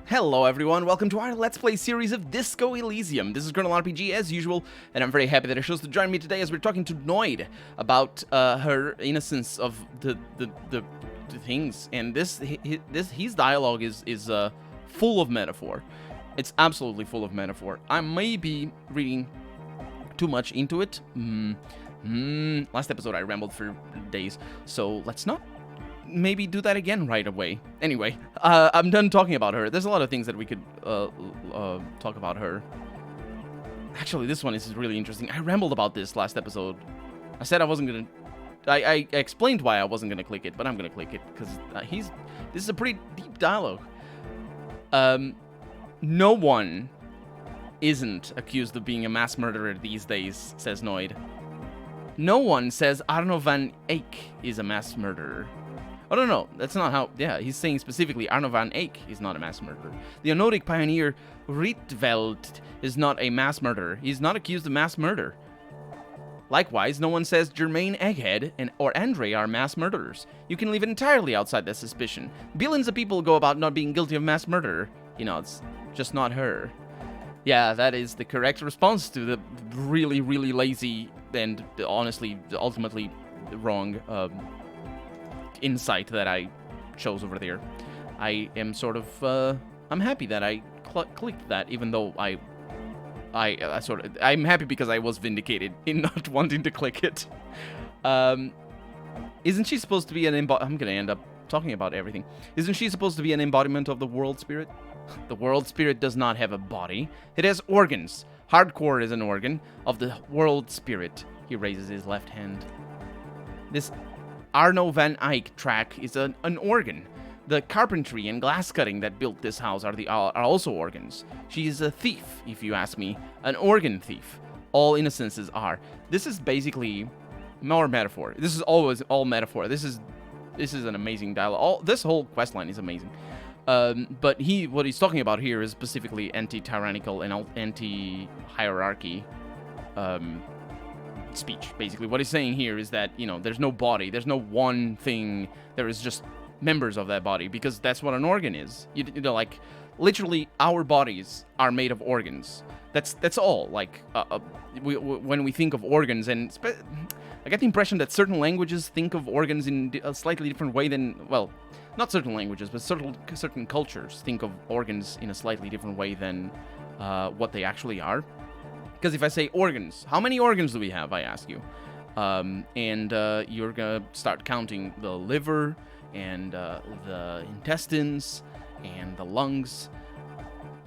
Hello everyone, welcome to our Let's Play series of Disco Elysium. This is Colonel RPG as usual, and I'm very happy that she chose to join me today as we're talking to Noid about her innocence of the things. And his dialogue is full of metaphor. It's absolutely full of metaphor. I may be reading too much into it. Last episode I rambled for days, so let's not maybe do that again right away. Anyway, I'm done talking about her. There's a lot of things that we could talk about her. Actually, this one is really interesting. I rambled about this last episode. I said I wasn't gonna... I explained why I wasn't gonna click it, but I'm gonna click it, because this is a pretty deep dialogue. No one isn't accused of being a mass murderer these days, says Noid. No one says Arno van Eyck is a mass murderer. Oh, no, that's not how... Yeah, he's saying specifically Arno van Eyck is not a mass murderer. The Nordic pioneer Rietveld is not a mass murderer. He's not accused of mass murder. Likewise, no one says Germain Egghead or Andre are mass murderers. You can leave it entirely outside that suspicion. Billions of people go about not being guilty of mass murder. You know, it's just not her. Yeah, that is the correct response to the really, really lazy and honestly, ultimately wrong insight that I chose over there. I am sort of, I'm happy that I clicked that, even though I'm happy because I was vindicated in not wanting to click it. Isn't she supposed to be I'm gonna end up talking about everything. Isn't she supposed to be an embodiment of the world spirit? The world spirit does not have a body. It has organs. Hardcore is an organ of the world spirit. He raises his left hand. This Arno van Eyck track is an organ. The carpentry and glass cutting that built this house are also organs. She is a thief, if you ask me. An organ thief. All innocences are. This is basically more metaphor. This is always all metaphor. This is an amazing dialogue. This whole questline is amazing. But what he's talking about here is specifically anti-tyrannical and anti-hierarchy speech. Basically, what he's saying here is that, you know, there's no body, there's no one thing, there is just members of that body, because that's what an organ is. You know, like, literally, our bodies are made of organs. That's all. Like, when we think of organs, and I get the impression that certain languages think of organs in a slightly different way than, well, not certain languages, but certain cultures think of organs in a slightly different way than what they actually are. Because if I say organs, how many organs do we have, I ask you? And you're going to start counting the liver and the intestines and the lungs.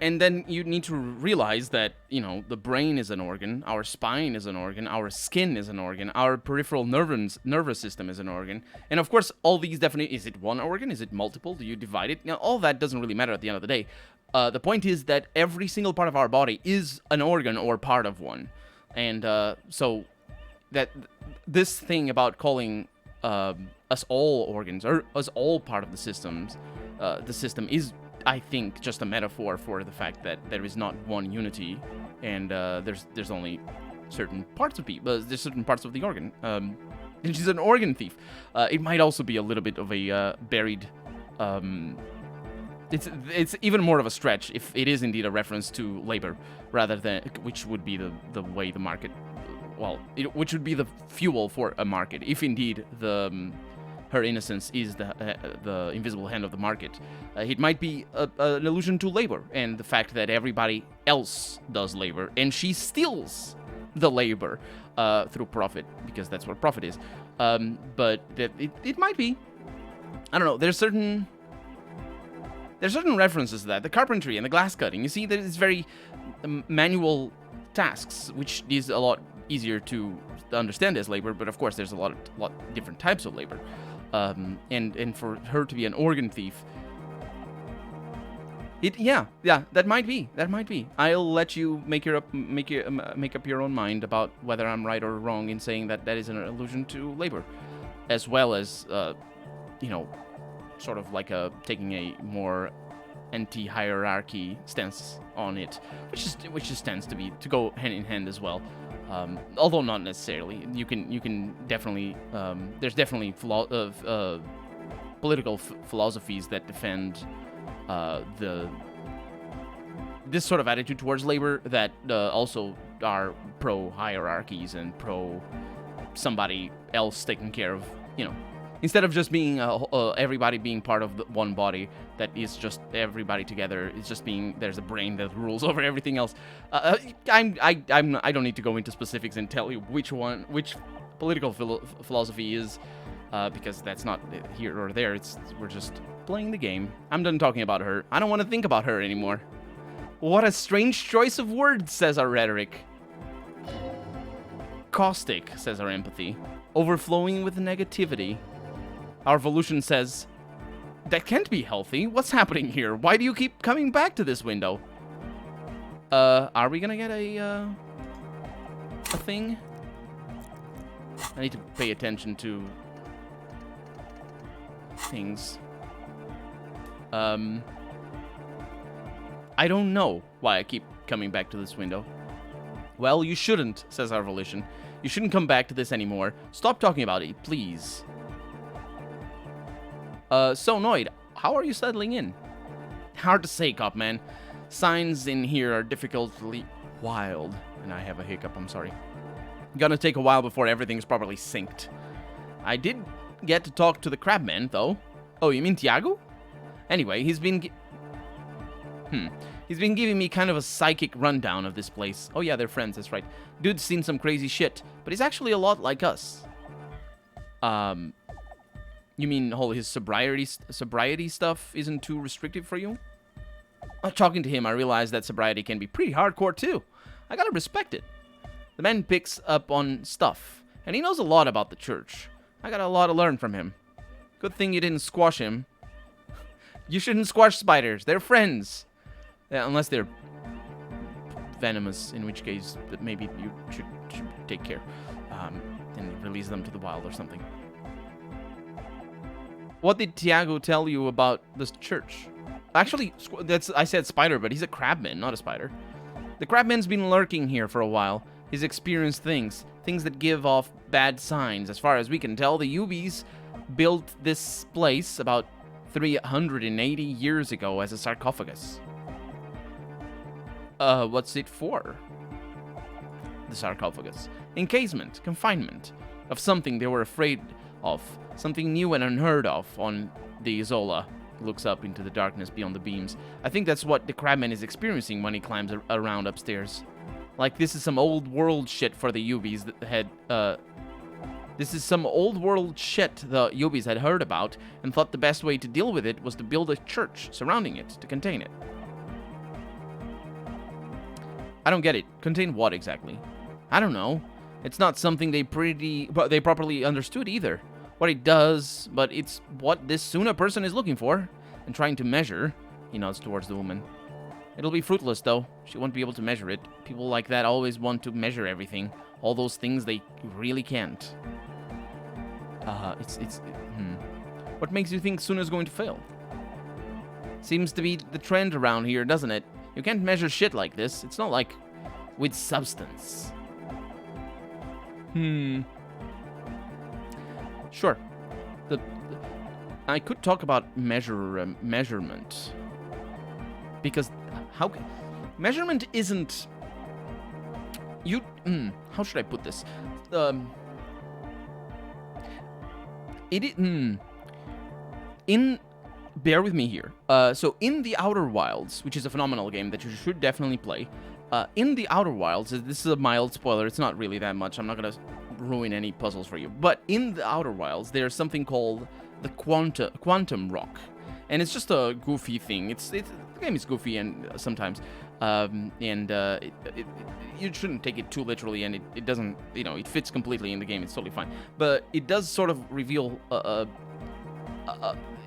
And then you need to realize that, you know, the brain is an organ, our spine is an organ, our skin is an organ, our peripheral nervous system is an organ. And of course, all these is it one organ? Is it multiple? Do you divide it? Now, all that doesn't really matter at the end of the day. The point is that every single part of our body is an organ or part of one. And so that this thing about calling us all organs, or us all part of the system is, I think, just a metaphor for the fact that there is not one unity, and there's only certain parts of people. There's certain parts of the organ. And she's an organ thief. It might also be a little bit of a buried. It's even more of a stretch if it is indeed a reference to labor, rather than which would be the way the market, which would be the fuel for a market, if indeed her innocence is the invisible hand of the market. It might be an allusion to labor and the fact that everybody else does labor, and she steals the labor through profit, because that's what profit is. But it might be. I don't know. There's certain references to that. The carpentry and the glass cutting. You see, there's very manual tasks, which is a lot easier to understand as labor, but of course there's a lot different types of labor. And for her to be an organ thief, that might be. I'll let you make up your own mind about whether I'm right or wrong in saying that is an allusion to labor, as well as you know, sort of like taking a more anti-hierarchy stance on it, which just tends to go hand in hand as well. Although not necessarily. You can definitely there's definitely political philosophies that defend the this sort of attitude towards labor that also are pro hierarchies and pro somebody else taking care of, you know, instead of just being everybody being part of the one body that is just everybody together. It's just being there's a brain that rules over everything else. I don't need to go into specifics and tell you which political philosophy is, because that's not here or there. We're just playing the game. I'm done talking about her. I don't want to think about her anymore. What a strange choice of words, says our rhetoric. Caustic, says our empathy. Overflowing with negativity. Our evolution says, that can't be healthy. What's happening here? Why do you keep coming back to this window? Are we gonna get a thing? I need to pay attention to things. I don't know why I keep coming back to this window. Well, you shouldn't, says our volition. You shouldn't come back to this anymore. Stop talking about it, please. So Noid, how are you settling in? Hard to say, cop man. Signs in here are difficultly wild. And I have a hiccup, I'm sorry. Gonna take a while before everything's properly synced. I did get to talk to the crabman, though. Oh, you mean Tiago? Anyway, he's been giving me kind of a psychic rundown of this place. Oh yeah, they're friends, that's right. Dude's seen some crazy shit, but he's actually a lot like us. You mean his sobriety stuff isn't too restrictive for you? Talking to him, I realized that sobriety can be pretty hardcore too. I gotta respect it. The man picks up on stuff, and he knows a lot about the church. I got a lot to learn from him. Good thing you didn't squash him. You shouldn't squash spiders. They're friends. Yeah, unless they're venomous, in which case maybe you should take care and release them to the wild or something. What did Tiago tell you about this church? Actually, I said spider, but he's a crabman, not a spider. The crabman's been lurking here for a while. He's experienced things that give off bad signs. As far as we can tell, the Ubies built this place about 380 years ago as a sarcophagus. What's it for? The sarcophagus. Encasement, confinement of something they were afraid of. Something new and unheard of on the Isola. Looks up into the darkness beyond the beams. I think that's what the crabman is experiencing when he climbs around upstairs. Like, this is some old world shit for the Ubies that had, this is some old world shit the Ubies had heard about and thought the best way to deal with it was to build a church surrounding it to contain it. I don't get it. Contain what exactly? I don't know. It's not something they properly understood either. What it does, but it's what this Suna person is looking for and trying to measure. He nods towards the woman. It'll be fruitless, though. She won't be able to measure it. People like that always want to measure everything. All those things they really can't. What makes you think Suna's going to fail? Seems to be the trend around here, doesn't it? You can't measure shit like this. It's not like with substance. Sure. I could talk about measurement. Because measurement isn't how should I put this? Bear with me here. So in the Outer Wilds, which is a phenomenal game that you should definitely play, in the Outer Wilds, this is a mild spoiler, it's not really that much, I'm not gonna ruin any puzzles for you, but in the Outer Wilds, there's something called the quantum rock, and it's just a goofy thing. The game is goofy and sometimes, you shouldn't take it too literally, and it doesn't, it fits completely in the game, it's totally fine, but it does sort of reveal,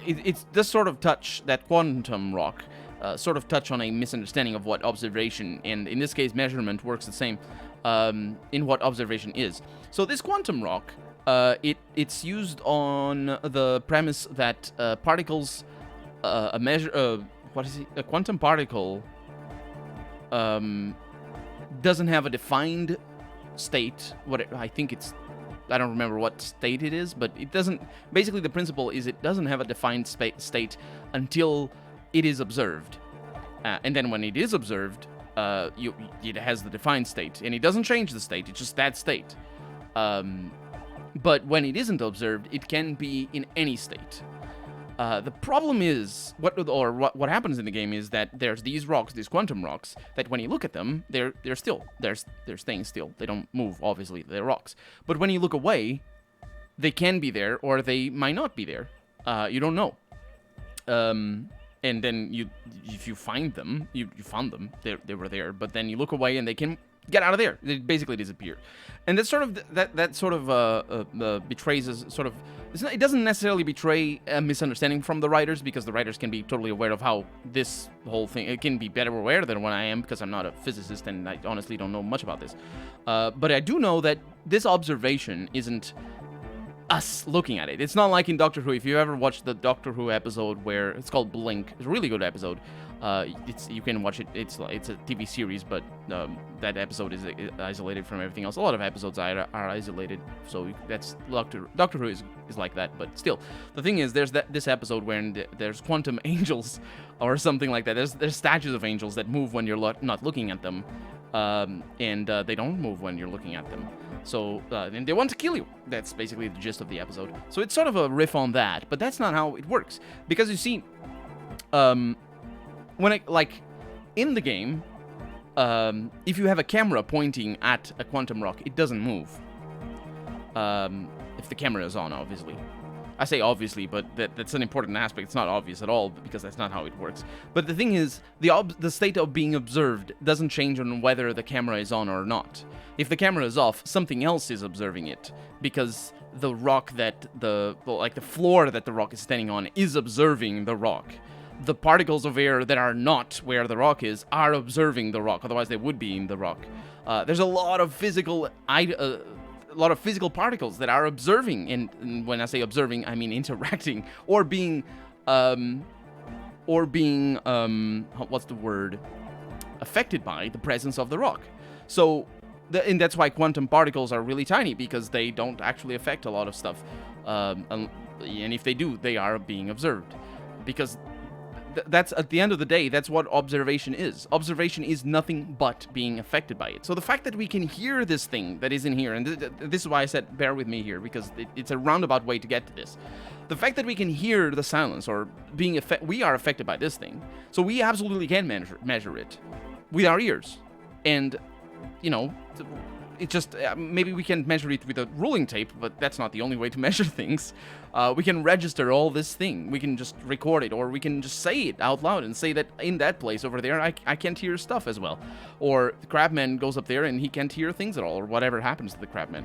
it does sort of touch that quantum rock, sort of touch on a misunderstanding of what observation, and in this case measurement, works the same in what observation is. So this quantum rock, it's used on the premise that particles, a quantum particle doesn't have a defined state. I don't remember what state it is, but it doesn't. Basically, the principle is it doesn't have a defined state until it is observed. And then when it is observed, it has the defined state, and it doesn't change the state. It's just that state. But when it isn't observed, it can be in any state. The problem is, what happens in the game is that there's these rocks, these quantum rocks, that when you look at them, they're staying still. They don't move, obviously, they're rocks. But when you look away, they can be there, or they might not be there. You don't know. And then if you find them, you found them, they were there, but then you look away and they can get out of there. They basically disappear. And that's sort of, that sort of betrays a sort of, it doesn't necessarily betray a misunderstanding from the writers, because the writers can be totally aware of how this whole thing, it can be better aware than what I am, because I'm not a physicist and I honestly don't know much about this. But I do know that this observation isn't us looking at it. It's not like in Doctor Who. If you ever watched the Doctor Who episode where it's called Blink, it's a really good episode. You can watch it. It's a TV series, but that episode is isolated from everything else. A lot of episodes are isolated, so that's Doctor Who is like that. But still, the thing is, there's this episode where there's quantum angels or something like that. There's statues of angels that move when you're not looking at them, and they don't move when you're looking at them. So, and they want to kill you. That's basically the gist of the episode. So it's sort of a riff on that, but that's not how it works. Because you see, in the game, if you have a camera pointing at a quantum rock, it doesn't move. If the camera is on, obviously. I say obviously, but that's an important aspect. It's not obvious at all, because that's not how it works. But the thing is, the state of being observed doesn't change on whether the camera is on or not. If the camera is off, something else is observing it, because the rock that the floor that the rock is standing on is observing the rock. The particles of air that are not where the rock is are observing the rock, otherwise they would be in the rock. There's a lot of physical particles that are observing, and when I say observing, I mean interacting or being what's the word? Affected by the presence of the rock. So, and that's why quantum particles are really tiny, because they don't actually affect a lot of stuff. And if they do, they are being observed, because that's, at the end of the day, that's what observation is. Observation is nothing but being affected by it. So the fact that we can hear this thing that is in here, and this is why I said bear with me here, because it's a roundabout way to get to this. The fact that we can hear the silence, or we are affected by this thing, so we absolutely can measure it with our ears. And, you know, it just, maybe we can measure it with a ruling tape, but that's not the only way to measure things. We can register all this thing. We can just record it, or we can just say it out loud and say that in that place over there, I can't hear stuff as well. Or the crabman goes up there and he can't hear things at all, or whatever happens to the crabman.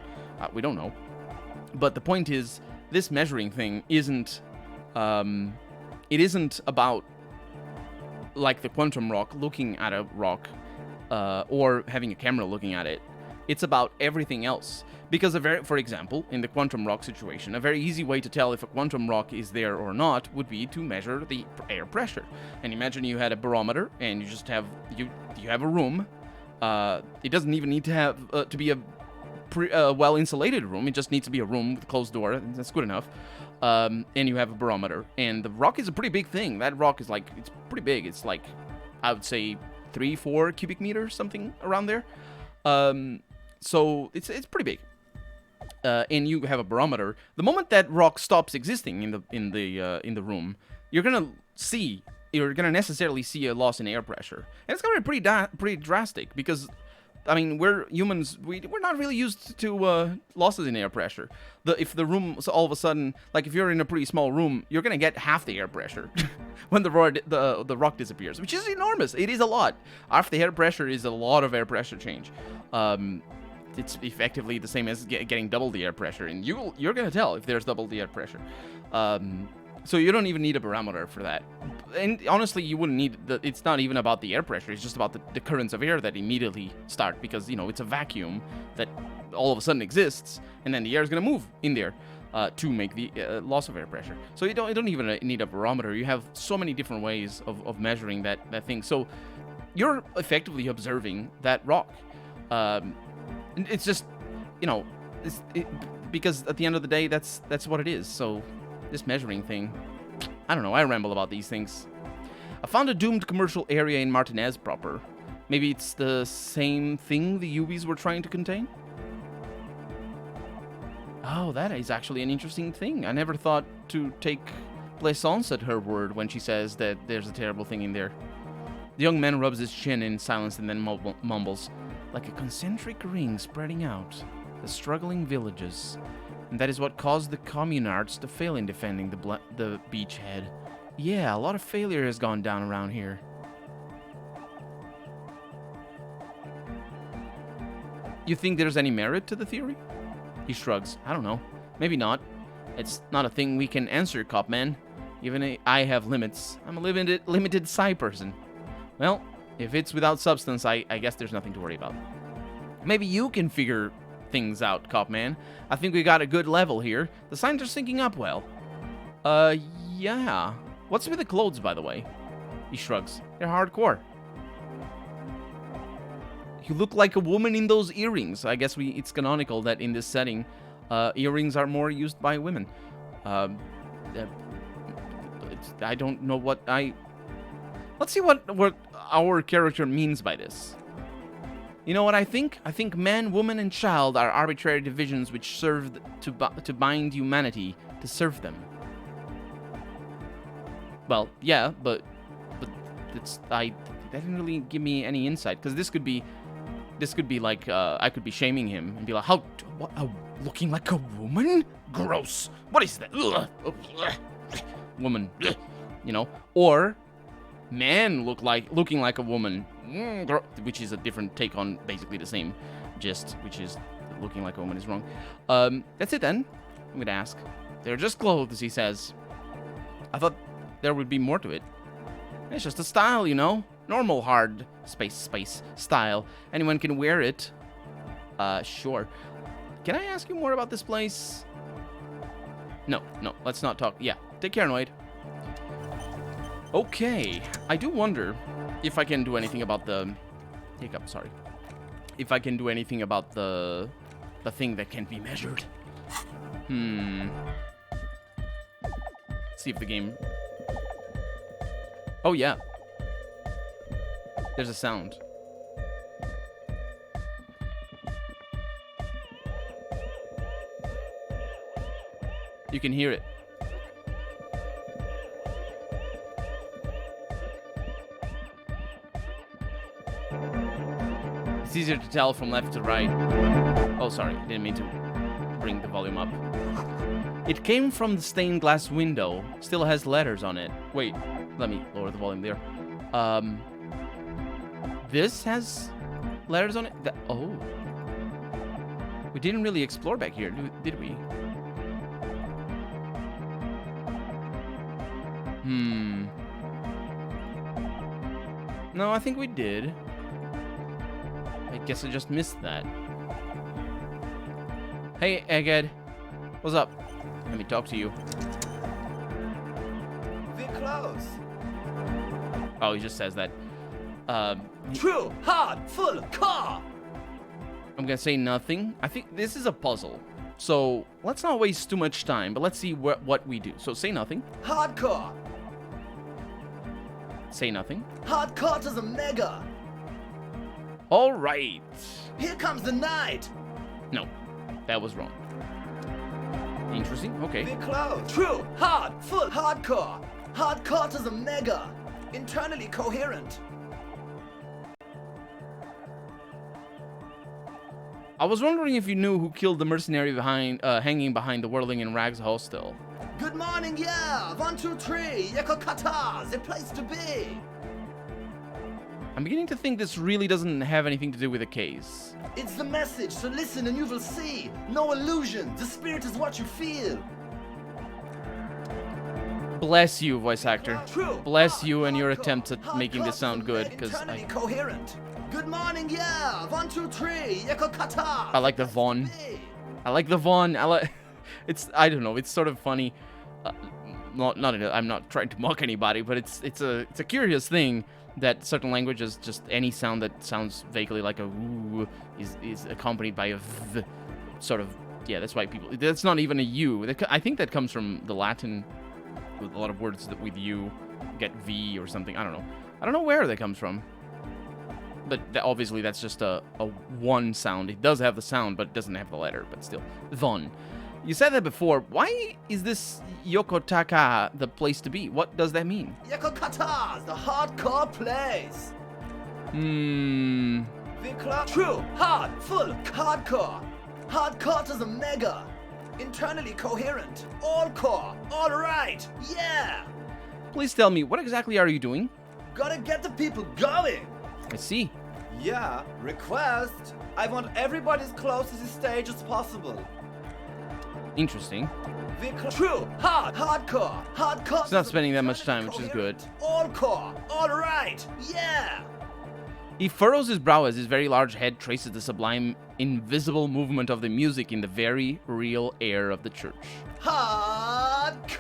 We don't know. But the point is, this measuring thing isn't, it isn't about, like the quantum rock, looking at a rock, or having a camera looking at it. It's about everything else. Because, for example, in the quantum rock situation, a very easy way to tell if a quantum rock is there or not would be to measure the air pressure. And imagine you had a barometer, and you just have you have a room. It doesn't even need to have to be a well-insulated room. It just needs to be a room with a closed door, and that's good enough. And you have a barometer, and the rock is a pretty big thing. That rock is like, it's pretty big. It's like, I would say 3-4 cubic meters, something around there. So it's pretty big. And you have a barometer. The moment that rock stops existing in the room, you're gonna necessarily see a loss in air pressure, and it's gonna be pretty drastic, because, I mean, we're humans. We're not really used to losses in air pressure. If the room all of a sudden, like if you're in a pretty small room, you're gonna get half the air pressure when the rock disappears, which is enormous. It is a lot. Half the air pressure is a lot of air pressure change. It's effectively the same as getting double the air pressure, and you're gonna tell if there's double the air pressure. So you don't even need a barometer for that. And honestly, you wouldn't need it's not even about the air pressure. It's just about the currents of air that immediately start, because, you know, it's a vacuum that all of a sudden exists, and then the air is gonna move in there to make the loss of air pressure. So you don't even need a barometer. You have so many different ways of measuring that thing. So you're effectively observing that rock. It's just, you know, because at the end of the day, that's what it is. So this measuring thing, I don't know, I ramble about these things. I found a doomed commercial area in Martinez proper. Maybe it's the same thing the UVs were trying to contain? Oh, that is actually an interesting thing. I never thought to take plaisance at her word when she says that there's a terrible thing in there. The young man rubs his chin in silence and then mumbles, like a concentric ring spreading out, the struggling villages. And that is what caused the communards to fail in defending the beachhead. Yeah, a lot of failure has gone down around here. You think there's any merit to the theory? He shrugs. I don't know. Maybe not. It's not a thing we can answer, cop man. Even I have limits. I'm a limited psi person. Well, if it's without substance, I guess there's nothing to worry about. Maybe you can figure things out, cop man. I think we got a good level here. The signs are syncing up well. Yeah. What's with the clothes, by the way? He shrugs. They're hardcore. You look like a woman in those earrings. I guess it's canonical that in this setting, earrings are more used by women. I don't know what Let's see what our character means by this. You know what I think? I think man, woman, and child are arbitrary divisions which serve to bind humanity, to serve them. Well, yeah, but that didn't really give me any insight, because this could be like I could be shaming him and be like, looking like a woman? Gross. What is that? Ugh. Woman. You know, or man looking like a woman, which is a different take on basically the same gist, which is looking like a woman is wrong. That's it then. I'm gonna ask. They're just clothes, he says. I thought there would be more to it. It's just a style, you know? Normal hard space style. Anyone can wear it. Sure. Can I ask you more about this place? No, let's not talk. Yeah, take care, Noid. Okay, I do wonder if I can do anything about the... Hiccup, sorry. If I can do anything about the thing that can be measured. See if the game... Oh, yeah. There's a sound. You can hear it. It's easier to tell from left to right. Oh, sorry. Didn't mean to bring the volume up. It came from the stained glass window. Still has letters on it. Wait, let me lower the volume there. This has letters on it? Oh. We didn't really explore back here, did we? No, I think we did. I guess I just missed that. Hey, Egghead. What's up? Let me talk to you. We're close. Oh, he just says that. True, hard, full, car. I'm gonna say nothing. I think this is a puzzle. So, let's not waste too much time, but let's see what we do. So, say nothing. Hardcore. Say nothing. Hardcore to the mega. All right. Here comes the night. No, that was wrong. Interesting. Okay. We're close. True, hard, full, hardcore. Hardcore to the mega. Internally coherent. I was wondering if you knew who killed the mercenary hanging behind the Whirling in Rags hostel. Good morning, yeah. 1, 2, 3. Yekokata, the place to be. I'm beginning to think this really doesn't have anything to do with the case. It's the message, so listen and you will see. No illusion. The spirit is what you feel. Bless you, voice actor. True. Bless you and your attempts at making this sound good, because internally coherent. Good morning, yeah. 1, 2, 3. Yekokata. I like the Vaughn. I like the Vaughn. It's, I don't know, it's sort of funny. I'm not trying to mock anybody, but it's a curious thing that certain languages, just any sound that sounds vaguely like a ooh is accompanied by a v, sort of. Yeah, that's why people. That's not even a u. I think that comes from the Latin, with a lot of words that with u get V or something. I don't know. I don't know where that comes from. But obviously that's just a one sound. It does have the sound, but it doesn't have the letter, but still. Von. You said that before. Why is this Yokotaka the place to be? What does that mean? Yokotata's the hardcore place. True, hard, full, hardcore. Hardcore is a mega. Internally coherent. All core. All right. Yeah. Please tell me, what exactly are you doing? Gotta get the people going. I see. Yeah, request. I want everybody as close to the stage as possible. Interesting. True, hard, hardcore. Hardcore. It's not spending that much time, which is good. All core. All right. Yeah. He furrows his brow as his very large head traces the sublime, invisible movement of the music in the very real air of the church. Hardcore!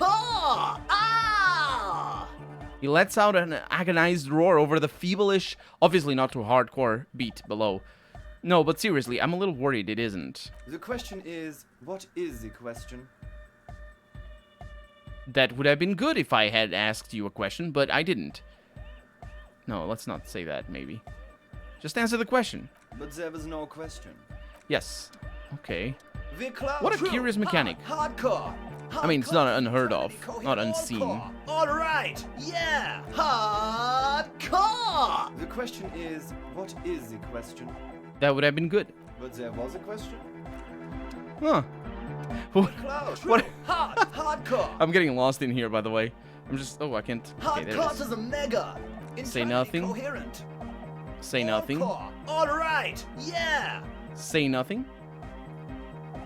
Ah! He lets out an agonized roar over the feebleish, obviously not too hardcore, beat below. No, but seriously, I'm a little worried it isn't. The question is, what is the question? That would have been good if I had asked you a question, but I didn't. No, let's not say that, maybe. Just answer the question. But there was no question. Yes. Okay. What a curious mechanic. Hardcore. I mean, it's not unheard of, not unseen. All right. Yeah. Hardcore. The question is, what is the question? That would have been good. But there was a question. Huh. What? Hardcore. I'm getting lost in here, by the way. I'm just... Oh, I can't... Okay, there it Hardcore is. is a mega. Say nothing. Coherent. Say nothing. All right. Yeah. Say nothing.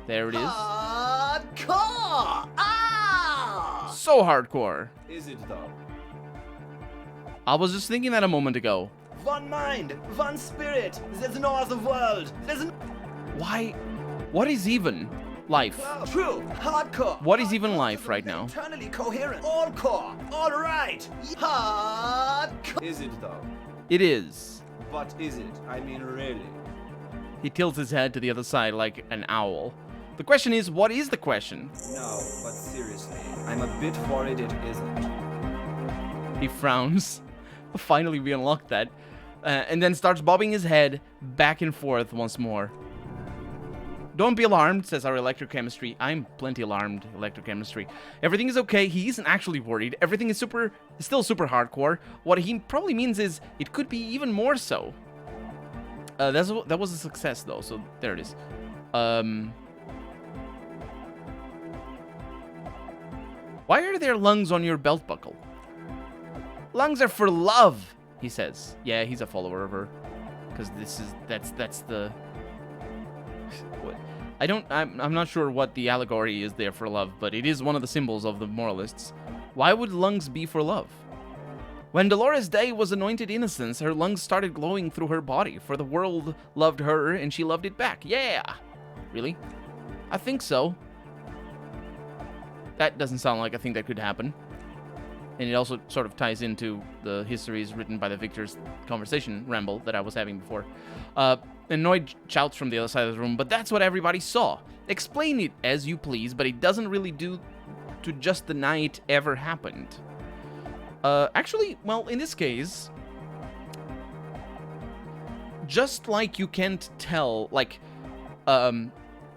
There it is. Hardcore. Ah. So hardcore. Is it though? I was just thinking that a moment ago. One mind, one spirit. There's no other world. There's no... Why? What is even life? True. Hardcore. What is even life right now? Internally coherent. All core. All right. Hardcore. Is it though? It is. But is it? I mean, really? He tilts his head to the other side like an owl. The question is, what is the question? No, but seriously, I'm a bit worried it isn't. He frowns. Finally, we unlocked that. And then starts bobbing his head back and forth once more. Don't be alarmed, says our electrochemistry. I'm plenty alarmed, electrochemistry. Everything is okay. He isn't actually worried. Everything is still super hardcore. What he probably means is it could be even more so. That was a success, though, so there it is. Why are there lungs on your belt buckle? Lungs are for love, he says. Yeah, he's a follower of her. Because that's the... What? I'm not sure what the allegory is there for love, but it is one of the symbols of the moralists. Why would lungs be for love? When Dolores Day was anointed innocence, her lungs started glowing through her body, for the world loved her and she loved it back. Yeah! Really? I think so. That doesn't sound like a thing that could happen. And it also sort of ties into the histories written by the Victor's conversation ramble that I was having before. And Noid shouts from the other side of the room, but that's what everybody saw. Explain it as you please, but it doesn't really do to just deny it ever happened. Actually, well, in this case, just like you can't tell, like,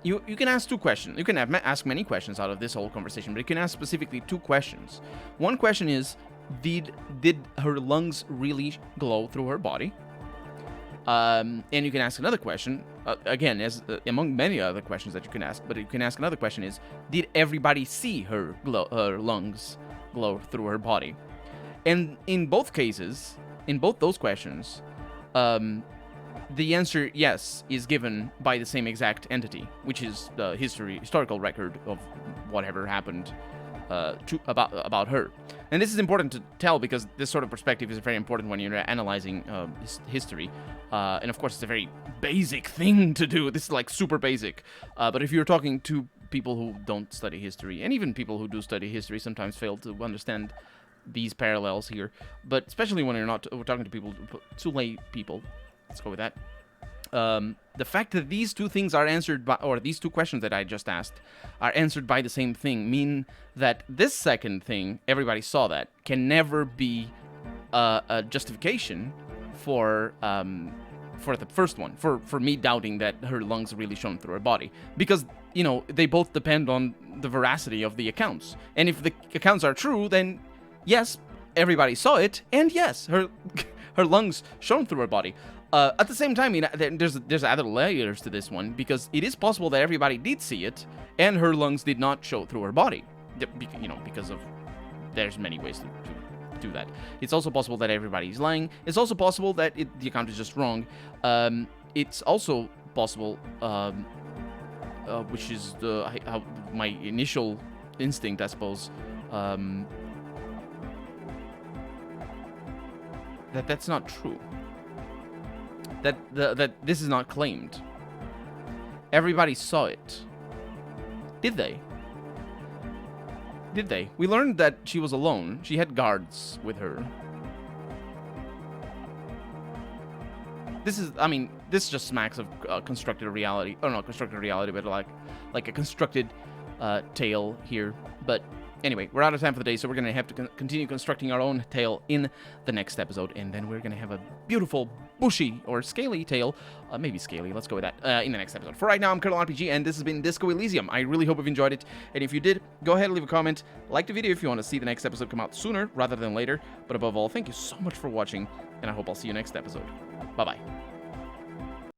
you can ask two questions. You can ask many questions out of this whole conversation, but you can ask specifically two questions. One question is, did her lungs really glow through her body? And you can ask another question, again, as among many other questions that you can ask, but you can ask another question is, did everybody see her lungs glow through her body? And in both cases, in both those questions, the answer yes is given by the same exact entity, which is the historical record of whatever happened about her. And this is important to tell because this sort of perspective is very important when you're analyzing history. And of course, it's a very basic thing to do. This is like super basic. But if you're talking to people who don't study history, and even people who do study history sometimes fail to understand these parallels here. But especially when we're talking to people, to lay people. Let's go with that. the fact that these two things are answered by, or these two questions that I just asked are answered by the same thing, mean that this second thing, everybody saw that, can never be a justification for the first one, for me doubting that her lungs really shone through her body, because they both depend on the veracity of the accounts, and if the accounts are true, then yes, everybody saw it, and yes, her lungs shone through her body. At the same time, there's other layers to this one, because it is possible that everybody did see it and her lungs did not show through her body, because of there's many ways to do that. It's also possible that everybody's lying. It's also possible that the account is just wrong. It's also possible, which is how my initial instinct, I suppose, that's not true. That this is not claimed. Everybody saw it. Did they? Did they? We learned that she was alone. She had guards with her. This just smacks of constructed reality. Oh, not constructed reality, but like a constructed tale here. But anyway, we're out of time for the day, so we're going to have to continue constructing our own tale in the next episode, and then we're going to have a beautiful, bushy, or scaly tale, maybe scaly, let's go with that, in the next episode. For right now, I'm Colonel RPG, and this has been Disco Elysium. I really hope you've enjoyed it, and if you did, go ahead and leave a comment, like the video if you want to see the next episode come out sooner rather than later, but above all, thank you so much for watching, and I hope I'll see you next episode. Bye-bye.